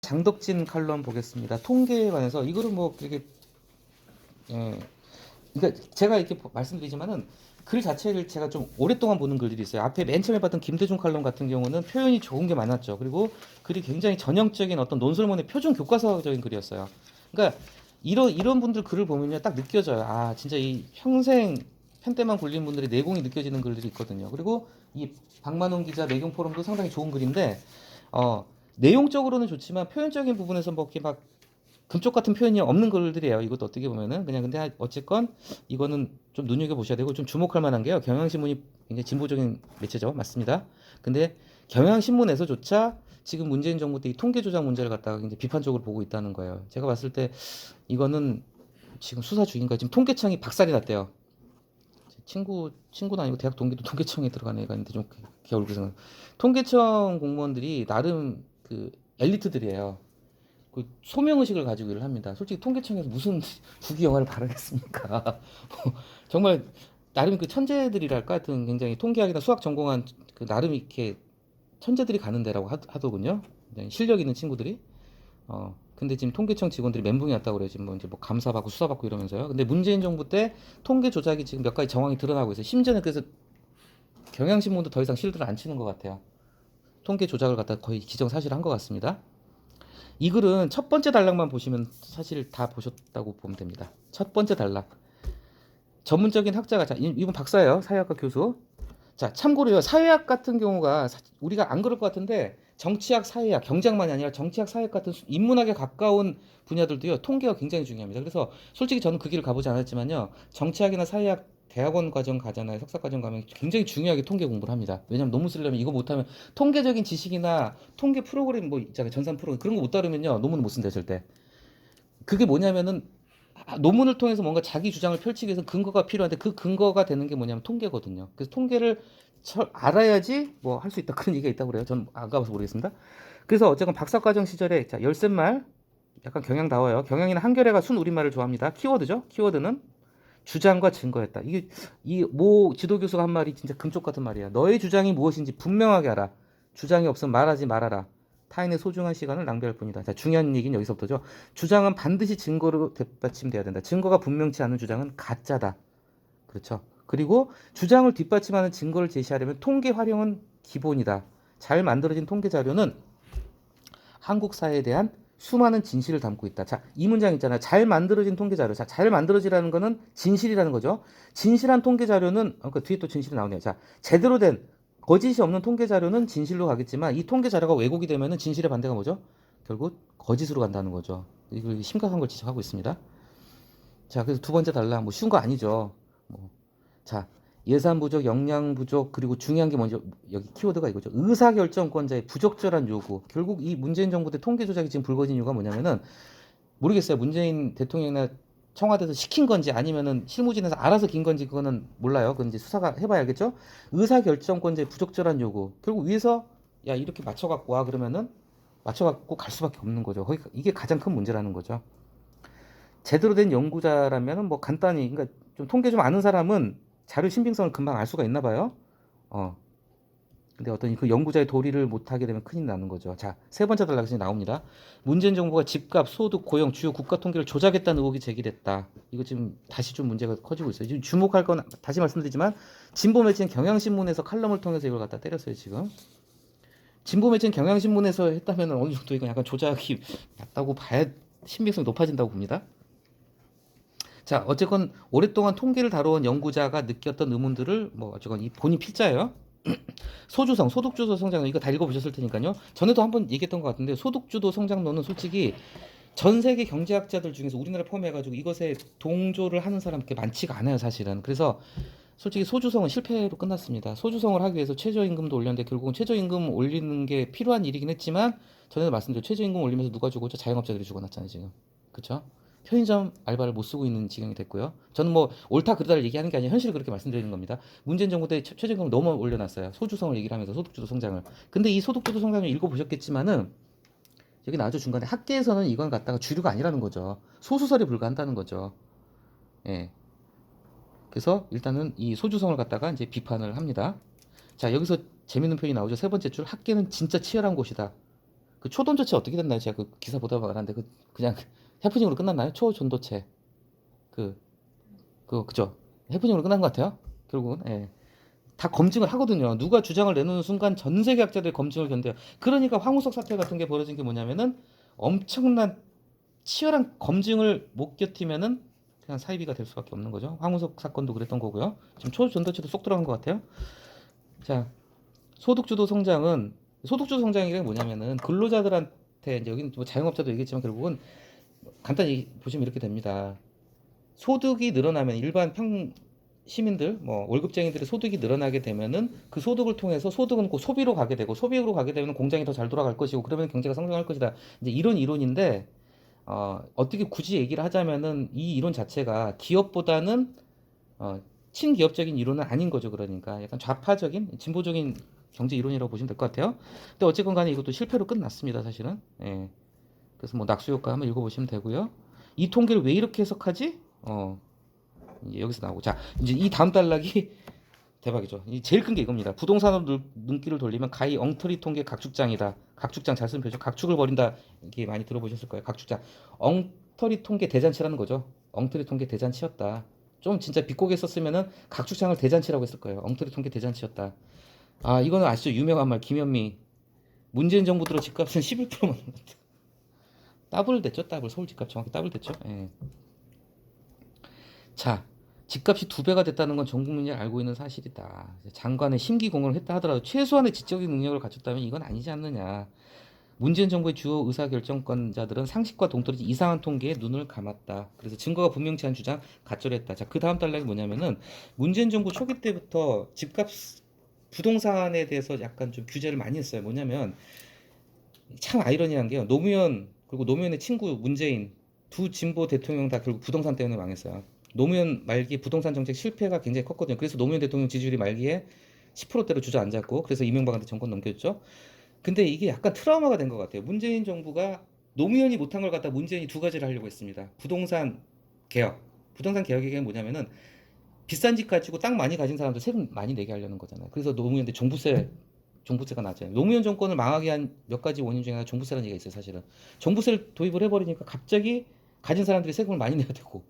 장덕진 칼럼 보겠습니다. 통계에 관해서 이거를 뭐 이렇게 그러니까 제가 이렇게 말씀드리지만은 글 자체를 제가 좀 오랫동안 보는 글들이 있어요. 앞에 맨 처음에 봤던 김대중 칼럼 같은 경우는 표현이 좋은 게 많았죠. 그리고 글이 굉장히 전형적인 어떤 논설문의 표준 교과서적인 글이었어요. 그러니까 이런 분들 글을 보면요 딱 느껴져요. 아 진짜 이 평생 편때만 굴린 분들의 내공이 느껴지는 글들이 있거든요. 그리고 이 박만원 기자 매경 포럼도 상당히 좋은 글인데 내용적으로는 좋지만 표현적인 부분에서 뭐 이렇게 막 금쪽 같은 표현이 없는 글들이에요. 이것도 어떻게 보면은 그냥 근데 어쨌건 이거는 좀 눈여겨 보셔야 되고 좀 주목할 만한 게요. 경향신문이 굉장히 진보적인 매체죠, 맞습니다. 근데 경향신문에서조차 지금 문재인 정부 때 이 통계 조작 문제를 갖다가 굉장히 비판적으로 보고 있다는 거예요. 제가 봤을 때 이거는 지금 수사 중인가 지금 통계청이 박살이 났대요. 친구도 아니고 대학 동기도 통계청에 들어간 애가 있는데 좀 개울그서 통계청 공무원들이 나름 그 엘리트들이에요. 그 소명의식을 가지고 일을 합니다. 솔직히 통계청에서 무슨 국위 영화를 바라겠습니까? 정말 나름 그 천재들이랄까 하여튼 굉장히 통계학이나 수학 전공한 그 나름 이렇게 천재들이 가는 데라고 하더군요. 굉장히 실력 있는 친구들이. 근데 지금 통계청 직원들이 멘붕이 왔다고 그래요. 지금 뭐 이제 뭐 감사받고 수사받고 이러면서요. 근데 문재인 정부 때 통계 조작이 지금 몇 가지 정황이 드러나고 있어요. 심지어는 그래서 경향신문도 더 이상 실드를 안 치는 것 같아요. 통계 조작을 갖다 거의 기정사실한 것 같습니다. 이 글은 첫 번째 단락만 보시면 사실 다 보셨다고 보면 됩니다. 첫 번째 단락. 전문적인 학자가, 자, 이분 박사예요. 사회학과 교수. 자, 참고로요. 사회학 같은 경우가 우리가 안 그럴 것 같은데 정치학, 사회학, 경제학만이 아니라 정치학, 사회학 같은 인문학에 가까운 분야들도요. 통계가 굉장히 중요합니다. 그래서 솔직히 저는 그 길을 가보지 않았지만요. 정치학이나 사회학 대학원 과정 가잖아요. 석사 과정 가면 굉장히 중요하게 통계 공부를 합니다. 왜냐하면 논문 쓰려면 이거 못하면 통계적인 지식이나 통계 프로그램 뭐 있잖아요. 전산 프로그램 그런 거 못 다루면요. 논문을 못 쓴대요. 절대. 그게 뭐냐면은 논문을 통해서 뭔가 자기 주장을 펼치기 위해서 근거가 필요한데 그 근거가 되는 게 뭐냐면 통계거든요. 그래서 통계를 알아야지 뭐 할 수 있다 그런 얘기가 있다고 그래요. 전 안 가봐서 모르겠습니다. 그래서 어쨌건 박사과정 시절에 자 열쇠말 약간 경향다워요. 경향이나 한겨레가 순 우리말을 좋아합니다. 키워드죠. 키워드는 주장과 증거였다. 이게 이 모 지도 교수가 한 말이 진짜 금쪽 같은 말이야. 너의 주장이 무엇인지 분명하게 알아. 주장이 없으면 말하지 말아라. 타인의 소중한 시간을 낭비할 뿐이다. 자, 중요한 얘기는 여기서부터죠. 주장은 반드시 증거로 뒷받침돼야 된다. 증거가 분명치 않은 주장은 가짜다. 그렇죠. 그리고 주장을 뒷받침하는 증거를 제시하려면 통계 활용은 기본이다. 잘 만들어진 통계 자료는 한국 사회에 대한 수많은 진실을 담고 있다. 자, 이 문장 있잖아요. 잘 만들어진 통계 자료. 자, 잘 만들어지라는 거는 진실이라는 거죠. 진실한 통계 자료는 그러니까 뒤에 또 진실이 나오네요. 자, 제대로 된 거짓이 없는 통계 자료는 진실로 가겠지만 이 통계 자료가 왜곡이 되면은 진실의 반대가 뭐죠? 결국 거짓으로 간다는 거죠. 이거 심각한 걸 지적하고 있습니다. 자, 그래서 두 번째 달라. 뭐 쉬운 거 아니죠. 뭐, 자, 예산 부족, 역량 부족, 그리고 중요한 게 먼저 여기 키워드가 이거죠. 의사결정권자의 부적절한 요구. 결국 이 문재인 정부 때 통계 조작이 지금 불거진 이유가 뭐냐면은 모르겠어요. 문재인 대통령이나 청와대에서 시킨 건지 아니면은 실무진에서 알아서 긴 건지 그거는 몰라요. 그건 이제 수사가 해봐야겠죠. 의사결정권자의 부적절한 요구. 결국 위에서 야 이렇게 맞춰갖고 와 그러면은 맞춰갖고 갈 수밖에 없는 거죠. 이게 가장 큰 문제라는 거죠. 제대로 된 연구자라면은 뭐 간단히 그러니까 좀 통계 좀 아는 사람은 자료 신빙성을 금방 알 수가 있나 봐요. 어. 근데 어떤 그 연구자의 도리를 못하게 되면 큰일 나는 거죠. 자, 세 번째 단락이 나옵니다. 문재인 정부가 집값, 소득, 고용, 주요 국가 통계를 조작했다는 의혹이 제기됐다. 이거 지금 다시 좀 문제가 커지고 있어요. 지금 주목할 건 다시 말씀드리지만 진보 매체인 경향신문에서 칼럼을 통해서 이걸 갖다 때렸어요. 지금 진보 매체인 경향신문에서 했다면 어느 정도 이건 약간 조작이 맞다고 봐야 신빙성이 높아진다고 봅니다. 자, 어쨌건 오랫동안 통계를 다뤄온 연구자가 느꼈던 의문들을 뭐 어쨌건 이 본인 필자예요. 소주성, 소득주도 성장론 이거 다 읽어보셨을 테니까요. 전에도 한번 얘기했던 것 같은데 소득주도 성장론은 솔직히 전 세계 경제학자들 중에서 우리나라 포함해가지고 이것에 동조를 하는 사람 그렇게 많지가 않아요, 사실은. 그래서 솔직히 소주성은 실패로 끝났습니다. 소주성을 하기 위해서 최저임금도 올렸는데 결국은 최저임금 올리는 게 필요한 일이긴 했지만 전에도 말씀드렸죠. 최저임금 올리면서 누가 죽었죠? 자영업자들이 죽어났잖아요, 지금. 그렇죠? 편의점 알바를 못 쓰고 있는 지경이 됐고요. 저는 뭐 옳다 그르다를 얘기하는 게 아니라 현실을 그렇게 말씀드리는 겁니다. 문재인 정부 때 최저임금을 너무 올려놨어요. 소주성을 얘기를 하면서 소득주도 성장을. 근데 이 소득주도 성장을 읽어보셨겠지만은 여기 나와줘 중간에 학계에서는 이건 갖다가 주류가 아니라는 거죠. 소수설에 불과한다는 거죠. 예. 그래서 일단은 이 소주성을 갖다가 이제 비판을 합니다. 자, 여기서 재밌는 표현이 나오죠. 세 번째 줄 학계는 진짜 치열한 곳이다. 그 초전도체 어떻게 됐나요? 제가 그 기사 보다 말았는데 그냥 해프닝으로 끝났나요? 초전도체 그 그죠? 해프닝으로 끝난 것 같아요. 결국은 예. 다 검증을 하거든요. 누가 주장을 내놓는 순간 전 세계 학자들이 검증을 견뎌요. 그러니까 황우석 사태 같은 게 벌어진 게 뭐냐면은 엄청난 치열한 검증을 못 견디면은 그냥 사이비가 될 수밖에 없는 거죠. 황우석 사건도 그랬던 거고요. 지금 초전도체도 쏙 들어간 것 같아요. 자, 소득주도 성장은 소득주도 성장이 뭐냐면은 근로자들한테 이제 여기는 뭐 자영업자도 얘기했지만 결국은 간단히 보시면 이렇게 됩니다. 소득이 늘어나면 일반 시민들 뭐 월급쟁이들의 소득이 늘어나게 되면은 그 소득을 통해서 소득은 곧 소비로 가게 되고 소비로 가게 되면 공장이 더 잘 돌아갈 것이고 그러면 경제가 성장할 것이다. 이제 이런 이론인데 어떻게 굳이 얘기를 하자면은 이 이론 자체가 기업보다는 친기업적인 이론은 아닌 거죠. 그러니까 약간 좌파적인 진보적인 경제 이론이라고 보시면 될 것 같아요. 근데 어쨌건 간에 이것도 실패로 끝났습니다. 사실은. 예. 그래서 뭐 낙수 효과 한번 읽어보시면 되고요. 이 통계를 왜 이렇게 해석하지? 이제 여기서 나오고 자 이제 이 다음 단락이 대박이죠. 이 제일 큰 게 이겁니다. 부동산으로 눈길을 돌리면 가히 엉터리 통계 각축장이다. 각축장 잘 쓰는 표죠. 각축을 벌인다. 이게 많이 들어보셨을 거예요. 각축장. 엉터리 통계 대잔치라는 거죠. 엉터리 통계 대잔치였다. 좀 진짜 비꼬게 썼으면은 각축장을 대잔치라고 했을 거예요. 엉터리 통계 대잔치였다. 아 이거는 아시죠? 유명한 말 김현미. 문재인 정부 들어 집값은 11%만 더블 됐죠? 더블 서울 집값 정확히 더블 됐죠? 예. 자 집값이 2배가 됐다는 건 전 국민이 알고 있는 사실이다. 장관의 심기공을 했다 하더라도 최소한의 지적인 능력을 갖췄다면 이건 아니지 않느냐. 문재인 정부의 주요 의사결정권자들은 상식과 동떨어진 이상한 통계에 눈을 감았다. 그래서 증거가 분명치 않은 주장 가짜했다. 자, 그 다음 단락이 뭐냐면은 문재인 정부 초기 때부터 집값 부동산에 대해서 약간 좀 규제를 많이 했어요. 뭐냐면 참 아이러니한 게요. 노무현 그리고 노무현의 친구 문재인 두 진보 대통령 다 결국 부동산 때문에 망했어요. 노무현 말기 부동산 정책 실패가 굉장히 컸거든요. 그래서 노무현 대통령 지지율이 말기에 10%대로 주저앉았고 그래서 이명박한테 정권 넘겼죠. 근데 이게 약간 트라우마가 된 것 같아요. 문재인 정부가 노무현이 못한 걸 갖다 문재인이 두 가지를 하려고 했습니다. 부동산 개혁. 부동산 개혁이 뭐냐면은 비싼 집 가지고 땅 많이 가진 사람들 세금 많이 내게 하려는 거잖아요. 그래서 노무현한테 종부세가 나왔잖아요. 노무현 정권을 망하게 한 몇 가지 원인 중에 하나 종부세라는 얘기가 있어요, 사실은. 종부세를 도입을 해버리니까 갑자기 가진 사람들이 세금을 많이 내야 되고.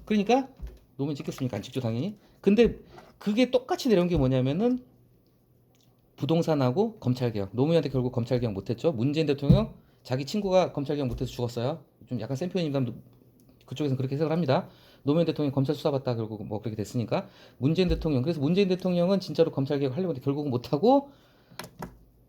그러니까 노무현 찍혔으니까 안 찍죠, 당연히. 근데 그게 똑같이 내려온 게 뭐냐면은 부동산하고 검찰개혁. 노무현한테 결국 검찰개혁 못했죠. 문재인 대통령 자기 친구가 검찰개혁 못해서 죽었어요. 좀 약간 센 표현입니다. 그쪽에서는 그렇게 해석을 합니다. 노무현 대통령 검찰 수사받다 결국 뭐 그렇게 됐으니까 문재인 대통령 그래서 문재인 대통령은 진짜로 검찰개혁 하려고 했는데 결국은 못하고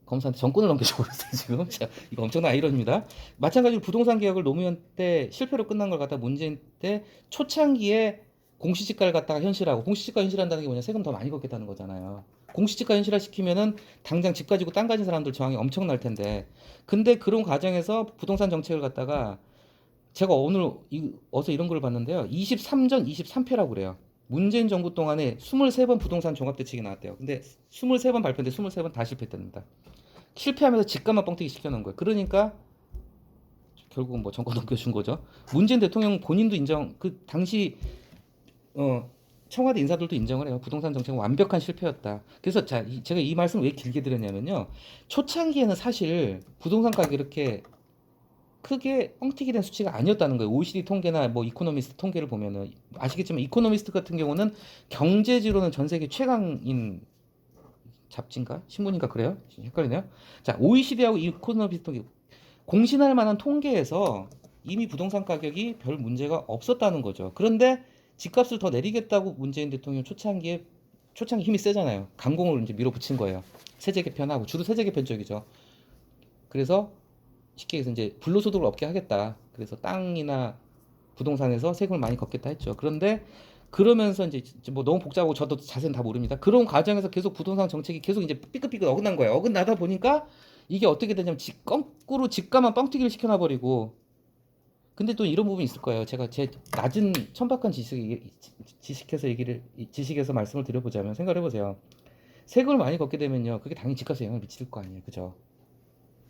검사한테 정권을 넘겨주고 있어요 지금. 자, 이거 엄청난 아이러니입니다. 마찬가지로 부동산 개혁을 노무현 때 실패로 끝난 걸 갖다 문재인 때 초창기에 공시지가를 갖다가 현실하고 공시지가 현실한다는 게 뭐냐 세금 더 많이 걷겠다는 거잖아요. 공시지가 현실화 시키면은 당장 집 가지고 땅 가진 사람들 저항이 엄청날 텐데 근데 그런 과정에서 부동산 정책을 갖다가 제가 오늘 어서 이런 걸 봤는데요. 23전 23패라고 그래요. 문재인 정부 동안에 23번 부동산 종합대책이 나왔대요. 근데 23번 발표인데 23번 다 실패했답니다. 실패하면서 집값만 뻥튀기 시켜놓은 거예요. 그러니까 결국은 뭐 정권 넘겨준 거죠. 문재인 대통령 본인도 인정, 그 당시 청와대 인사들도 인정을 해요. 부동산 정책은 완벽한 실패였다. 그래서 자, 제가 이 말씀을 왜 길게 드렸냐면요. 초창기에는 사실 부동산 가격이 이렇게 크게 뻥튀기 된 수치가 아니었다는 거예요. OECD 통계나 뭐 이코노미스트 통계를 보면은 아시겠지만 이코노미스트 같은 경우는 경제지로는 전 세계 최강인 잡지인가 신문인가 그래요? 헷갈리네요. 자, OECD하고 이코노미스트 통계 공신할 만한 통계에서 이미 부동산 가격이 별 문제가 없었다는 거죠. 그런데 집값을 더 내리겠다고 문재인 대통령 초창기 힘이 세잖아요. 강공을 이제 밀어붙인 거예요. 세제 개편하고 주로 세제 개편 쪽이죠. 그래서 쉽게 해서 이제 불로소득을 얻게 하겠다. 그래서 땅이나 부동산에서 세금을 많이 걷겠다 했죠. 그런데 그러면서 이제 뭐 너무 복잡하고 저도 자세는 다 모릅니다. 그런 과정에서 계속 부동산 정책이 계속 이제 삐끗삐끗 어긋난 거예요. 어긋나다 보니까 이게 어떻게 되냐면 거꾸로 집값만 뻥튀기를 시켜놔 버리고. 근데 또 이런 부분이 있을 거예요. 제가 제 낮은 천박한 지식에서 말씀을 드려보자면 생각을 해보세요. 세금을 많이 걷게 되면요, 그게 당연히 집값에 영향을 미칠 거 아니에요, 그죠?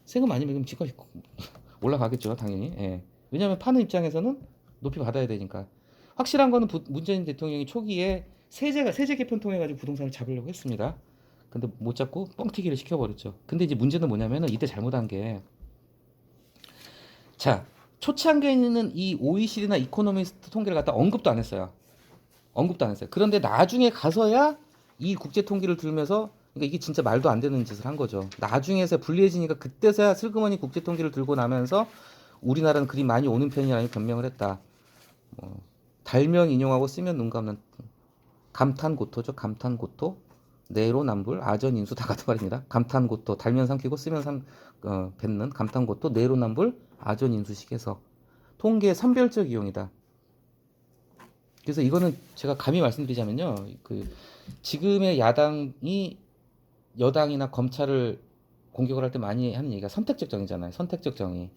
세금 많이 매기면 집값이 올라가겠죠, 당연히. 예. 왜냐하면 파는 입장에서는 높이 받아야 되니까. 확실한 거는 문재인 대통령이 초기에 세제 개편 통해 가지고 부동산을 잡으려고 했습니다. 근데 못 잡고 뻥튀기를 시켜버렸죠. 근데 이제 문제는 뭐냐면은 이때 잘못한 게 자, 초창기에 있는 이 OECD나 이코노미스트 통계를 갖다 언급도 안 했어요. 언급도 안 했어요. 그런데 나중에 가서야 이 국제 통계를 들으면서 그러니까 이게 진짜 말도 안 되는 짓을 한 거죠. 나중에서 불리해지니까 그때서야 슬그머니 국제 통계를 들고 나면서 우리나라는 그리 많이 오는 편이라는 변명을 했다. 달면 인용하고 쓰면 눈 감는 감탄고토죠. 감탄고토. 내로남불 아전인수 다 같은 말입니다. 감탄고토 달면 삼키고 쓰면 뱉는 감탄고토 내로남불 아전인수식에서 통계의 선별적 이용이다. 그래서 이거는 제가 감히 말씀드리자면요. 그 지금의 야당이 여당이나 검찰을 공격을 할 때 많이 하는 얘기가 선택적 정의잖아요. 선택적 정의.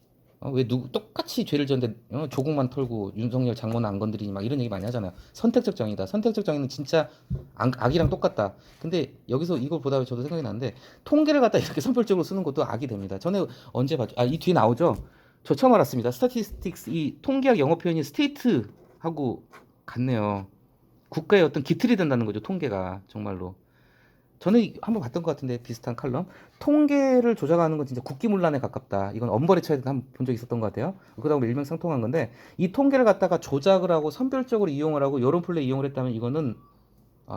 왜 누구 똑같이 죄를 졌는데 조국만 털고 윤석열 장모는 안 건드리니 막 이런 얘기 많이 하잖아요. 선택적 정의다. 선택적 정의는 진짜 악이랑 똑같다. 근데 여기서 이걸 보다 저도 생각이 나는데 통계를 갖다 이렇게 선별적으로 쓰는 것도 악이 됩니다. 전에 언제 봤죠? 이 뒤에 나오죠. 저 처음 알았습니다. 스태티스틱스 이 통계학 영어 표현이 스테이트하고 같네요. 국가의 어떤 기틀이 된다는 거죠. 통계가 정말로. 저는 한번 봤던 것 같은데 비슷한 칼럼 통계를 조작하는 건 진짜 국기문란에 가깝다. 이건 엄벌에 처해야 된다 한번 본 적 있었던 것 같아요. 그러다 일명상통한 건데 이 통계를 갖다가 조작을 하고 선별적으로 이용을 하고 여론 플레이 이용을 했다면 이거는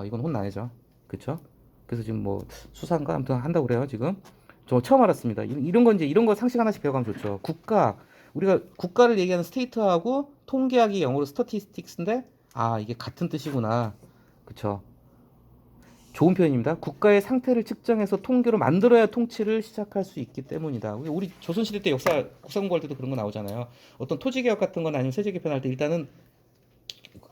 이건 혼나야죠. 그렇죠? 그래서 지금 뭐 수사인가 아무튼 한다고 그래요 지금. 저 처음 알았습니다. 이런 건 이제 이런 거 상식 하나씩 배워가면 좋죠. 국가 우리가 국가를 얘기하는 스테이트하고 통계학이 영어로 스태티스틱스인데 이게 같은 뜻이구나. 그렇죠? 좋은 표현입니다. 국가의 상태를 측정해서 통계로 만들어야 통치를 시작할 수 있기 때문이다. 우리 조선시대 때 국사 공부할 때도 그런 거 나오잖아요. 어떤 토지개혁 같은 건 아니면 세제 개편할 때 일단은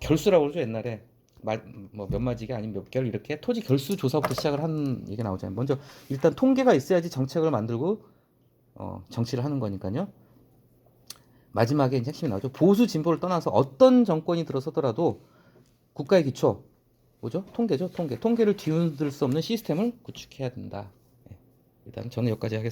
결수라고 그러죠 옛날에. 몇 마지개 아니면 몇 개월 이렇게 토지 결수 조사부터 시작을 하는 얘기 나오잖아요. 먼저 일단 통계가 있어야지 정책을 만들고 정치를 하는 거니까요. 마지막에 이제 핵심이 나오죠. 보수 진보를 떠나서 어떤 정권이 들어서더라도 국가의 기초 뭐죠? 통계죠. 통계를 뒤흔들 수 없는 시스템을 구축해야 된다. 일단 저는 여기까지 하겠습니다.